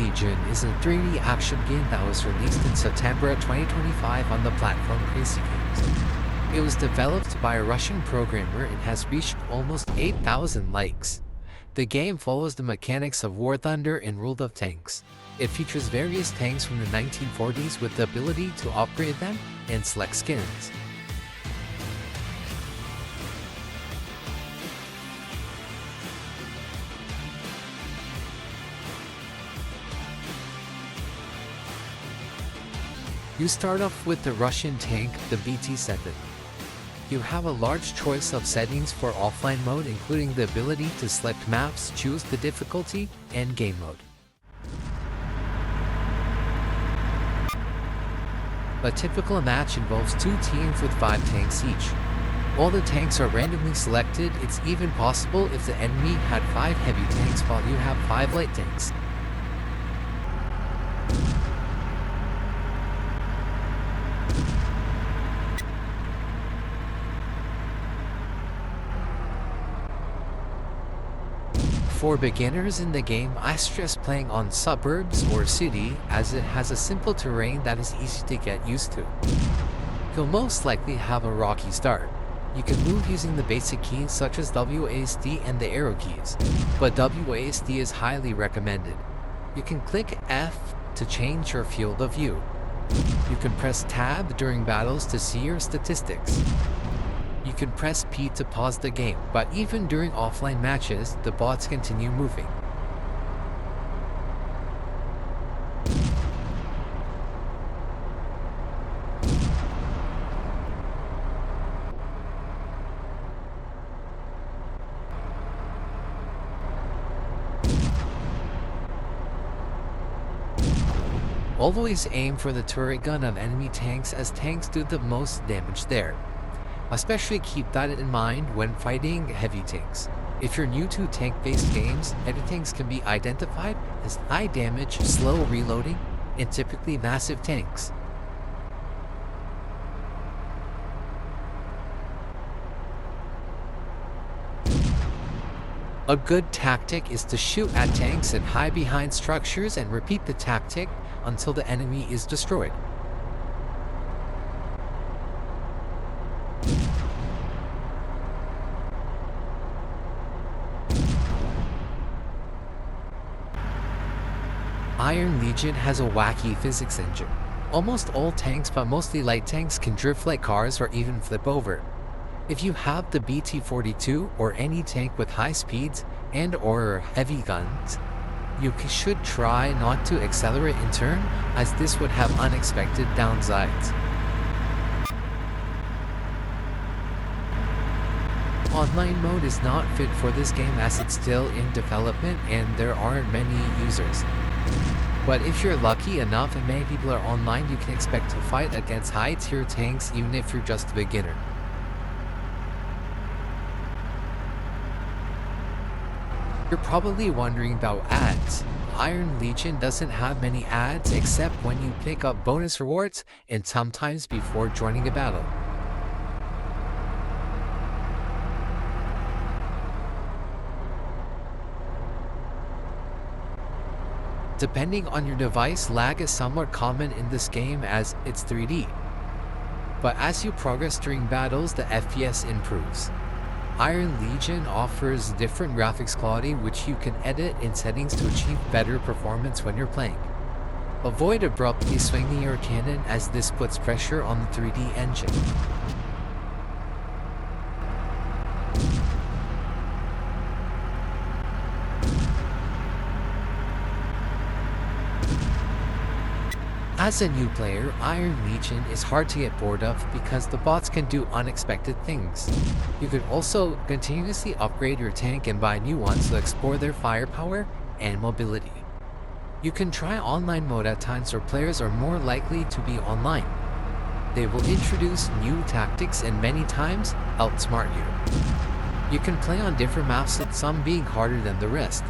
Legion is a 3D action game that was released in September 2025 on the platform Crazygames. It was developed by a Russian programmer and has reached almost 8,000 likes. The game follows the mechanics of War Thunder and World of Tanks. It features various tanks from the 1940s with the ability to upgrade them and select skins. You start off with the Russian tank, the BT-7. You have a large choice of settings for offline mode, including the ability to select maps, choose the difficulty, and game mode. A typical match involves 2 teams with 5 tanks each. All the tanks are randomly selected. It's even possible if the enemy had 5 heavy tanks while you have 5 light tanks. For beginners in the game, I stress playing on suburbs or city, as it has a simple terrain that is easy to get used to. You'll most likely have a rocky start. You can move using the basic keys such as WASD and the arrow keys, but WASD is highly recommended. You can click F to change your field of view. You can press Tab during battles to see your statistics. You can press P to pause the game, but even during offline matches, the bots continue moving. Always aim for the turret gun of enemy tanks, as tanks do the most damage there. Especially keep that in mind when fighting heavy tanks. If you're new to tank-based games, heavy tanks can be identified as high damage, slow reloading, and typically massive tanks. A good tactic is to shoot at tanks and hide behind structures and repeat the tactic until the enemy is destroyed. Iron Legion has a wacky physics engine. Almost all tanks, but mostly light tanks, can drift like cars or even flip over. If you have the BT-42 or any tank with high speeds and or heavy guns, you should try not to accelerate in turn, as this would have unexpected downsides. Online mode is not fit for this game as it's still in development and there aren't many users. But if you're lucky enough and many people are online, you can expect to fight against high-tier tanks even if you're just a beginner. You're probably wondering about ads. Iron Legion doesn't have many ads except when you pick up bonus rewards and sometimes before joining a battle. Depending on your device, lag is somewhat common in this game as it's 3D. But as you progress during battles, the FPS improves. Iron Legion offers different graphics quality which you can edit in settings to achieve better performance when you're playing. Avoid abruptly swinging your cannon, as this puts pressure on the 3D engine. As a new player, Iron Legion is hard to get bored of because the bots can do unexpected things. You can also continuously upgrade your tank and buy new ones to explore their firepower and mobility. You can try online mode at times where players are more likely to be online. They will introduce new tactics and many times outsmart you. You can play on different maps, with some being harder than the rest.